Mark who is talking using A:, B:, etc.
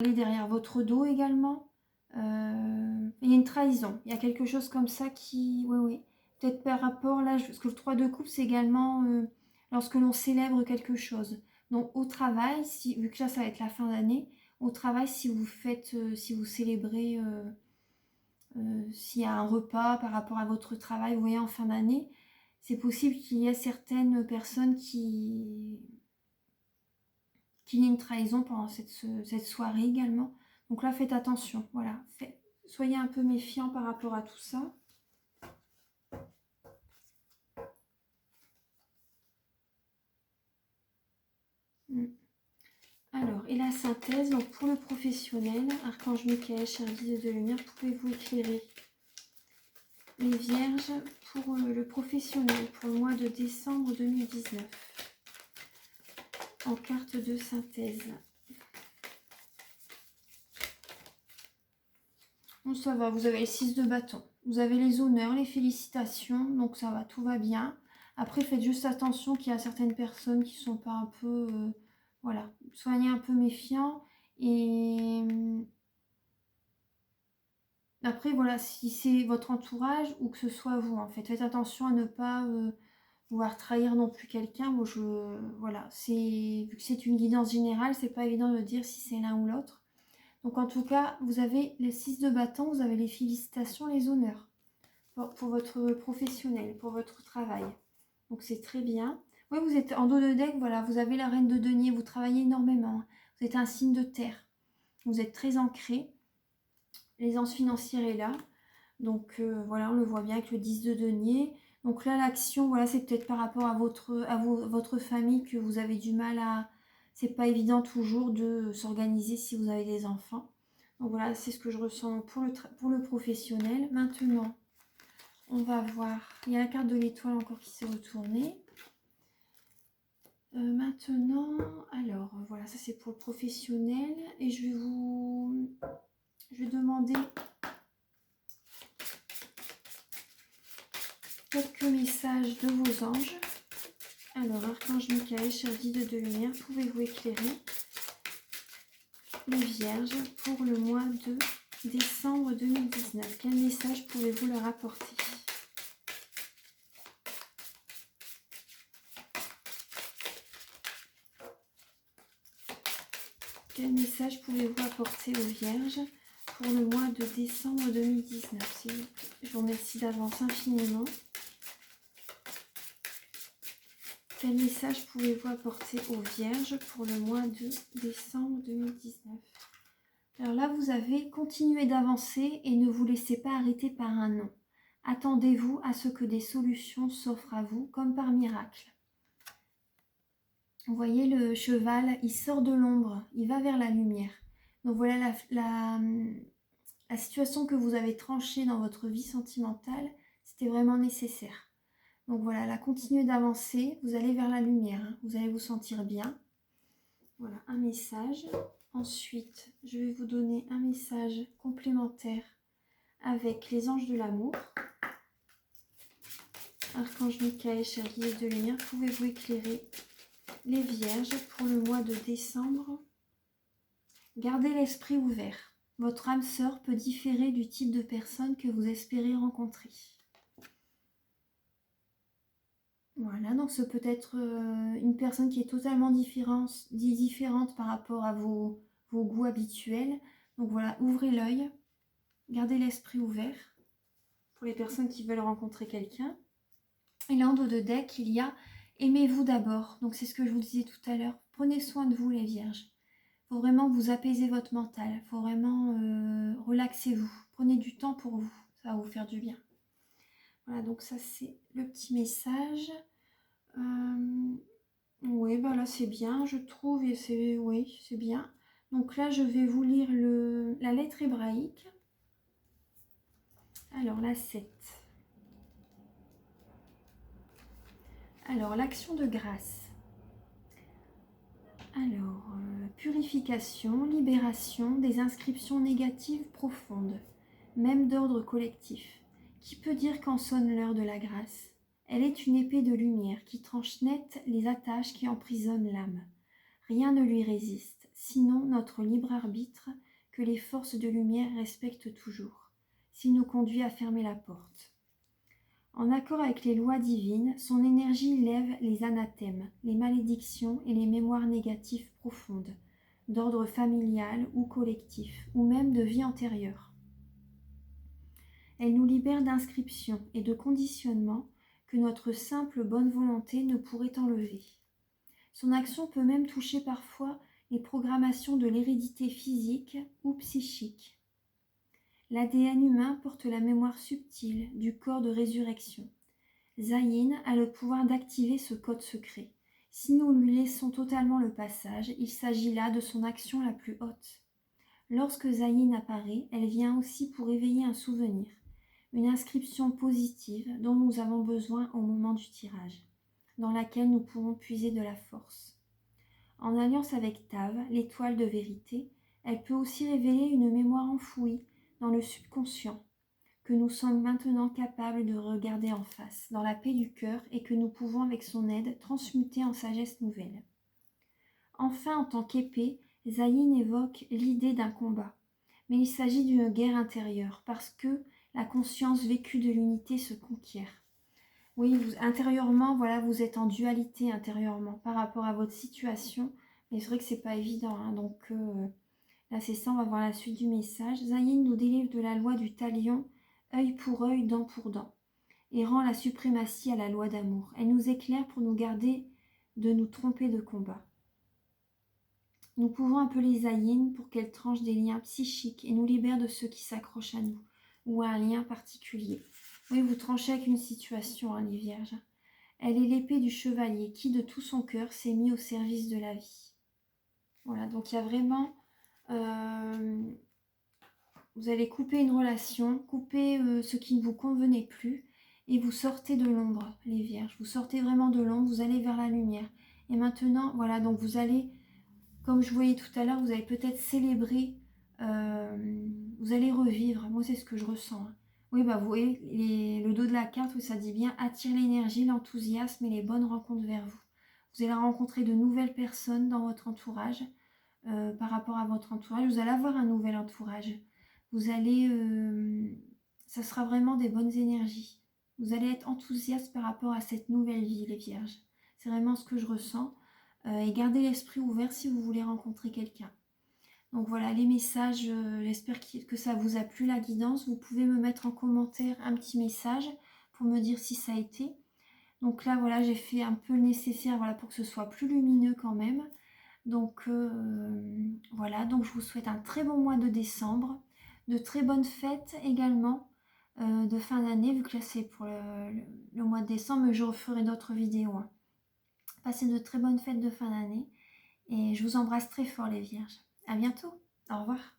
A: derrière votre dos également. Il y a une trahison, il y a quelque chose comme ça qui... Oui, oui. Peut-être par rapport, là, parce que le 3 de coupe, c'est également lorsque l'on célèbre quelque chose. Donc au travail, vu que là, ça va être la fin d'année, au travail, si vous faites, si vous célébrez, s'il y a un repas par rapport à votre travail, vous voyez, en fin d'année, c'est possible qu'il y ait certaines personnes qu'il y ait une trahison pendant cette soirée également. Donc là, faites attention. Voilà. Soyez un peu méfiants par rapport à tout ça. Alors, et la synthèse, donc pour le professionnel, Archange Michael, cher guide de lumière, pouvez-vous éclairer les vierges pour le professionnel, pour le mois de décembre 2019, en carte de synthèse. Bon, ça va, vous avez les 6 de bâton. Vous avez les honneurs, les félicitations, donc ça va, tout va bien. Après, faites juste attention qu'il y a certaines personnes qui sont pas un peu... voilà, soyez un peu méfiants. Et après, voilà, si c'est votre entourage ou que ce soit vous, en fait, faites attention à ne pas vouloir trahir non plus quelqu'un. Bon, voilà, vu que c'est une guidance générale, c'est pas évident de dire si c'est l'un ou l'autre. Donc en tout cas, vous avez les 6 de bâton, vous avez les félicitations, les honneurs pour votre professionnel, pour votre travail. Donc c'est très bien. Oui, vous êtes en dos de deck, voilà, vous avez la reine de denier, vous travaillez énormément. Vous êtes un signe de terre. Vous êtes très ancré. L'aisance financière est là. Donc voilà, on le voit bien avec le 10 de denier. Donc là, l'action, voilà, c'est peut-être par rapport à votre famille que vous avez du mal à... C'est pas évident toujours de s'organiser si vous avez des enfants. Donc voilà, c'est ce que je ressens pour le professionnel. Maintenant, on va voir. Il y a la carte de l'étoile encore qui s'est retournée. Maintenant, alors voilà, ça c'est pour le professionnel. Et je vais demander quelques messages de vos anges. Alors, Archange Michael, cher guide de lumière, pouvez-vous éclairer les vierges pour le mois de décembre 2019? Quel message pouvez-vous leur apporter? Quel message pouvez-vous apporter aux vierges pour le mois de décembre 2019, s'il vous plaît? Je vous remercie d'avance infiniment. Quel message pouvez-vous apporter aux vierges pour le mois de décembre 2019? Alors là, vous avez continué d'avancer et ne vous laissez pas arrêter par un non. Attendez-vous à ce que des solutions s'offrent à vous, comme par miracle. Vous voyez le cheval, il sort de l'ombre, il va vers la lumière. Donc voilà la situation que vous avez tranchée dans votre vie sentimentale, c'était vraiment nécessaire. Donc voilà, là, continuez d'avancer, vous allez vers la lumière, hein. Vous allez vous sentir bien. Voilà, un message. Ensuite, je vais vous donner un message complémentaire avec les anges de l'amour. Archange Michael, cher guide de lumière, pouvez-vous éclairer les vierges pour le mois de décembre? Gardez l'esprit ouvert. Votre âme sœur peut différer du type de personne que vous espérez rencontrer. Voilà, donc ce peut être une personne qui est totalement différente par rapport à vos goûts habituels. Donc voilà, ouvrez l'œil, gardez l'esprit ouvert pour les personnes qui veulent rencontrer quelqu'un. Et là, en dos de deck, il y a aimez-vous d'abord. Donc c'est ce que je vous disais tout à l'heure. Prenez soin de vous, les vierges. Il faut vraiment vous apaiser votre mental. Il faut vraiment relaxez-vous. Prenez du temps pour vous. Ça va vous faire du bien. Voilà, donc ça c'est le petit message. Oui, bah là c'est bien, je trouve, et oui, c'est bien. Donc là, je vais vous lire la lettre hébraïque. Alors, la 7. Alors, l'action de grâce. Alors, purification, libération des inscriptions négatives profondes, même d'ordre collectif. Qui peut dire quand sonne l'heure de la grâce? Elle est une épée de lumière qui tranche net les attaches qui emprisonnent l'âme. Rien ne lui résiste. sinon notre libre arbitre que les forces de lumière respectent toujours, s'il nous conduit à fermer la porte. En accord avec les lois divines, son énergie lève les anathèmes, les malédictions et les mémoires négatives profondes, d'ordre familial ou collectif, ou même de vie antérieure. Elle nous libère d'inscriptions et de conditionnements que notre simple bonne volonté ne pourrait enlever. Son action peut même toucher parfois les programmations de l'hérédité physique ou psychique. L'ADN humain porte la mémoire subtile du corps de résurrection. Zayin a le pouvoir d'activer ce code secret. Si nous lui laissons totalement le passage, il s'agit là de son action la plus haute. Lorsque Zayin apparaît, elle vient aussi pour éveiller un souvenir, une inscription positive dont nous avons besoin au moment du tirage, dans laquelle nous pourrons puiser de la force. En alliance avec Tav, l'étoile de vérité, elle peut aussi révéler une mémoire enfouie dans le subconscient, que nous sommes maintenant capables de regarder en face, dans la paix du cœur, et que nous pouvons, avec son aide, transmuter en sagesse nouvelle. Enfin, en tant qu'épée, Zayin évoque l'idée d'un combat. Mais il s'agit d'une guerre intérieure, parce que la conscience vécue de l'unité se conquiert. Oui, intérieurement, voilà, vous êtes en dualité intérieurement par rapport à votre situation, mais c'est vrai que c'est pas évident, hein, donc là c'est ça, on va voir la suite du message. Zayin nous délivre de la loi du talion, œil pour œil, dent pour dent, et rend la suprématie à la loi d'amour. Elle nous éclaire pour nous garder de nous tromper de combat. Nous pouvons appeler Zayin pour qu'elle tranche des liens psychiques et nous libère de ceux qui s'accrochent à nous, ou à un lien particulier. Oui, vous tranchez avec une situation, hein, les vierges. Elle est l'épée du chevalier qui, de tout son cœur, s'est mis au service de la vie. Voilà, donc il y a vraiment... vous allez couper une relation, couper ce qui ne vous convenait plus, et vous sortez de l'ombre, les vierges. Vous sortez vraiment de l'ombre, vous allez vers la lumière. Et maintenant, voilà, donc vous allez... Comme je voyais tout à l'heure, vous allez peut-être célébrer, vous allez revivre. Moi, c'est ce que je ressens. Hein. Oui, bah, vous voyez, le dos de la carte, où ça dit bien attire l'énergie, l'enthousiasme et les bonnes rencontres vers vous. Vous allez rencontrer de nouvelles personnes dans votre entourage, par rapport à votre entourage. Vous allez avoir un nouvel entourage. Vous allez, ça sera vraiment des bonnes énergies. Vous allez être enthousiaste par rapport à cette nouvelle vie, les vierges. C'est vraiment ce que je ressens. Et gardez l'esprit ouvert si vous voulez rencontrer quelqu'un. Donc voilà les messages, j'espère que ça vous a plu la guidance. Vous pouvez me mettre en commentaire un petit message pour me dire si ça a été. Donc là voilà, j'ai fait un peu le nécessaire, voilà, pour que ce soit plus lumineux quand même. Donc voilà, donc je vous souhaite un très bon mois de décembre, de très bonnes fêtes également de fin d'année, vu que là c'est pour le mois de décembre, mais je referai d'autres vidéos. Hein. Passez de très bonnes fêtes de fin d'année et je vous embrasse très fort les vierges. À bientôt. Au revoir.